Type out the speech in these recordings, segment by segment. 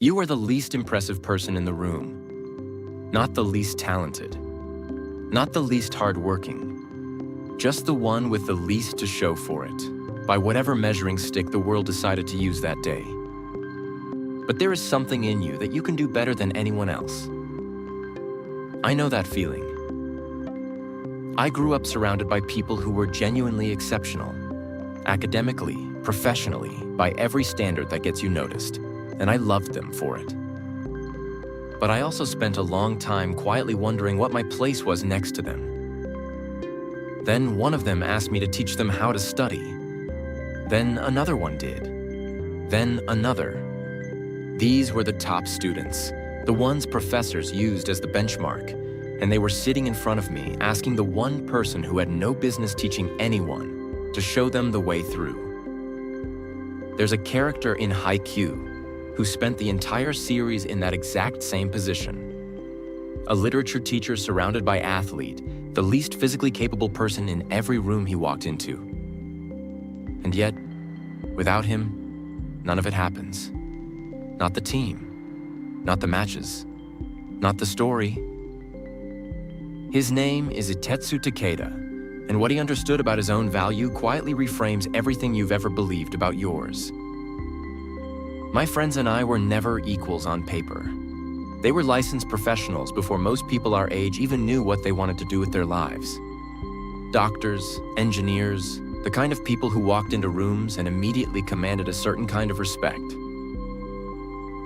You are the least impressive person in the room, not the least talented, not the least hardworking, just the one with the least to show for it, by whatever measuring stick the world decided to use that day. But there is something in you that you can do better than anyone else. I know that feeling. I grew up surrounded by people who were genuinely exceptional, academically, professionally, by every standard that gets you noticed, and I loved them for it. But I also spent a long time quietly wondering what my place was next to them. Then one of them asked me to teach them how to study. Then another one did. Then another. These were the top students, the ones professors used as the benchmark, and they were sitting in front of me asking the one person who had no business teaching anyone to show them the way through. There's a character in Haikyuu who spent the entire series in that exact same position. A literature teacher surrounded by athlete, the least physically capable person in every room he walked into. And yet, without him, none of it happens. Not the team, not the matches, not the story. His name is Ittetsu Takeda, and what he understood about his own value quietly reframes everything you've ever believed about yours. My friends and I were never equals on paper. They were licensed professionals before most people our age even knew what they wanted to do with their lives. Doctors, engineers, the kind of people who walked into rooms and immediately commanded a certain kind of respect.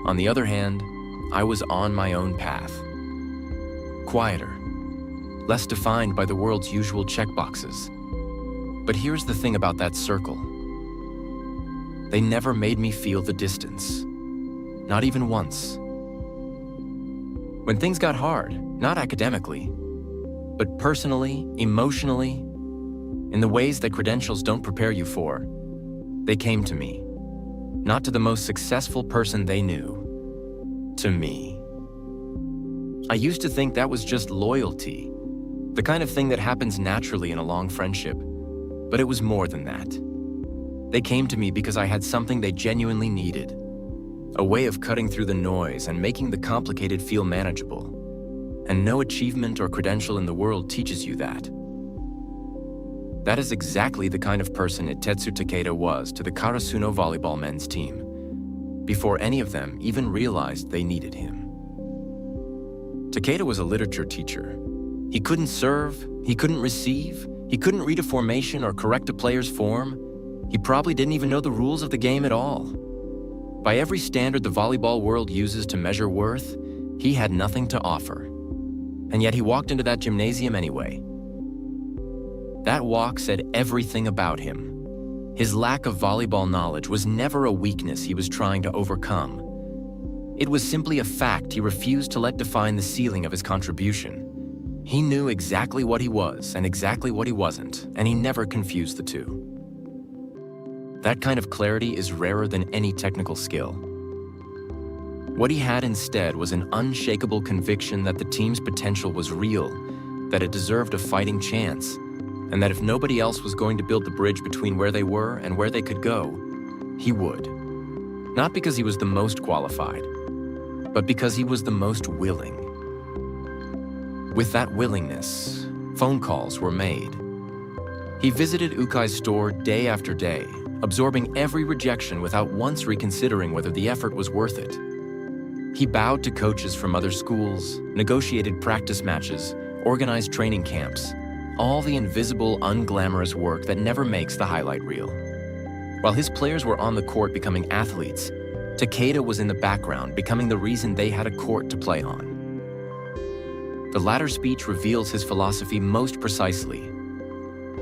On the other hand, I was on my own path. Quieter, less defined by the world's usual checkboxes. But here's the thing about that circle. They never made me feel the distance. Not even once. When things got hard, not academically, but personally, emotionally, in the ways that credentials don't prepare you for, they came to me. Not to the most successful person they knew. To me. I used to think that was just loyalty, the kind of thing that happens naturally in a long friendship, but it was more than that. They came to me because I had something they genuinely needed, a way of cutting through the noise and making the complicated feel manageable. And no achievement or credential in the world teaches you that. That is exactly the kind of person Ittetsu Takeda was to the Karasuno volleyball men's team, before any of them even realized they needed him. Takeda was a literature teacher. He couldn't serve, he couldn't receive, he couldn't read a formation or correct a player's form. He probably didn't even know the rules of the game at all. By every standard the volleyball world uses to measure worth, he had nothing to offer. And yet he walked into that gymnasium anyway. That walk said everything about him. His lack of volleyball knowledge was never a weakness he was trying to overcome. It was simply a fact he refused to let define the ceiling of his contribution. He knew exactly what he was and exactly what he wasn't, and he never confused the two. That kind of clarity is rarer than any technical skill. What he had instead was an unshakable conviction that the team's potential was real, that it deserved a fighting chance, and that if nobody else was going to build the bridge between where they were and where they could go, he would. Not because he was the most qualified, but because he was the most willing. With that willingness, phone calls were made. He visited Ukai's store day after day, absorbing every rejection without once reconsidering whether the effort was worth it. He bowed to coaches from other schools, negotiated practice matches, organized training camps, all the invisible, unglamorous work that never makes the highlight reel. While his players were on the court becoming athletes, Takeda was in the background becoming the reason they had a court to play on. The latter speech reveals his philosophy most precisely.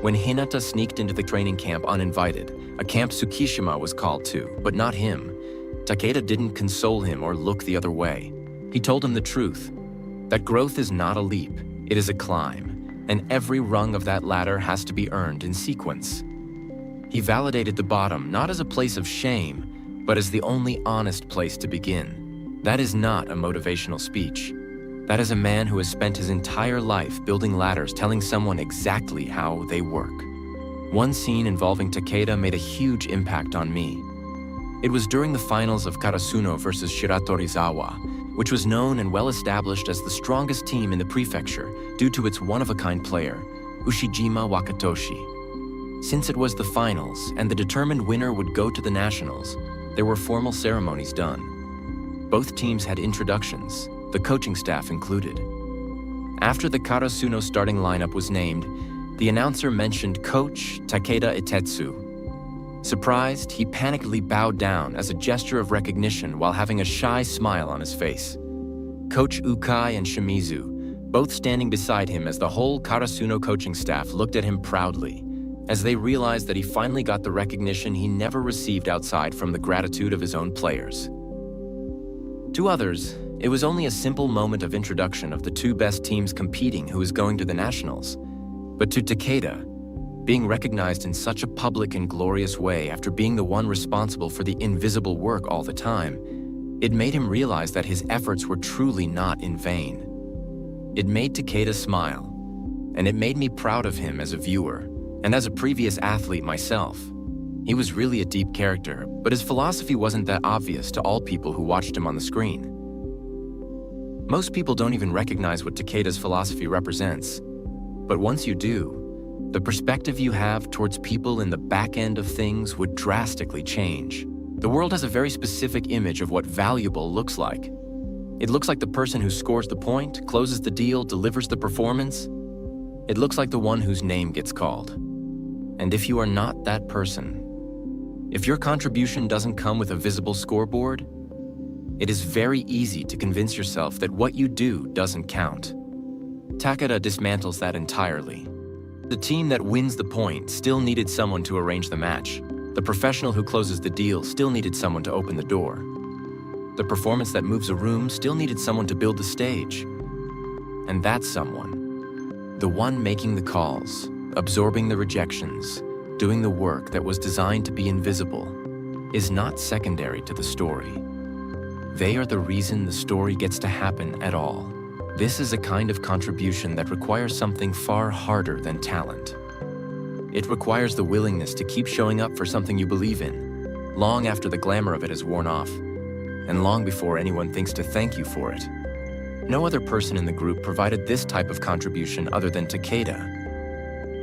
When Hinata sneaked into the training camp uninvited, a camp Tsukishima was called to, but not him, Takeda didn't console him or look the other way. He told him the truth, that growth is not a leap, it is a climb, and every rung of that ladder has to be earned in sequence. He validated the bottom not as a place of shame, but as the only honest place to begin. That is not a motivational speech. That is a man who has spent his entire life building ladders telling someone exactly how they work. One scene involving Takeda made a huge impact on me. It was during the finals of Karasuno versus Shiratorizawa, which was known and well established as the strongest team in the prefecture due to its one-of-a-kind player, Ushijima Wakatoshi. Since it was the finals and the determined winner would go to the nationals, there were formal ceremonies done. Both teams had introductions, the coaching staff included. After the Karasuno starting lineup was named, the announcer mentioned Coach Takeda Ittetsu. Surprised, he panickedly bowed down as a gesture of recognition while having a shy smile on his face. Coach Ukai and Shimizu, both standing beside him as the whole Karasuno coaching staff looked at him proudly, as they realized that he finally got the recognition he never received outside from the gratitude of his own players. To others, it was only a simple moment of introduction of the two best teams competing who was going to the nationals. But to Takeda, being recognized in such a public and glorious way after being the one responsible for the invisible work all the time, it made him realize that his efforts were truly not in vain. It made Takeda smile, and it made me proud of him as a viewer, and as a previous athlete myself. He was really a deep character, but his philosophy wasn't that obvious to all people who watched him on the screen. Most people don't even recognize what Takeda's philosophy represents, but once you do, the perspective you have towards people in the back end of things would drastically change. The world has a very specific image of what valuable looks like. It looks like the person who scores the point, closes the deal, delivers the performance. It looks like the one whose name gets called. And if you are not that person, if your contribution doesn't come with a visible scoreboard, it is very easy to convince yourself that what you do doesn't count. Takeda dismantles that entirely. The team that wins the point still needed someone to arrange the match. The professional who closes the deal still needed someone to open the door. The performance that moves a room still needed someone to build the stage. And that someone, the one making the calls, absorbing the rejections, doing the work that was designed to be invisible, is not secondary to the story. They are the reason the story gets to happen at all. This is a kind of contribution that requires something far harder than talent. It requires the willingness to keep showing up for something you believe in, long after the glamour of it has worn off, and long before anyone thinks to thank you for it. No other person in the group provided this type of contribution other than Takeda,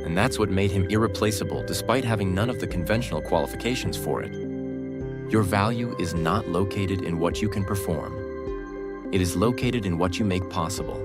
and that's what made him irreplaceable despite having none of the conventional qualifications for it. Your value is not located in what you can perform. It is located in what you make possible.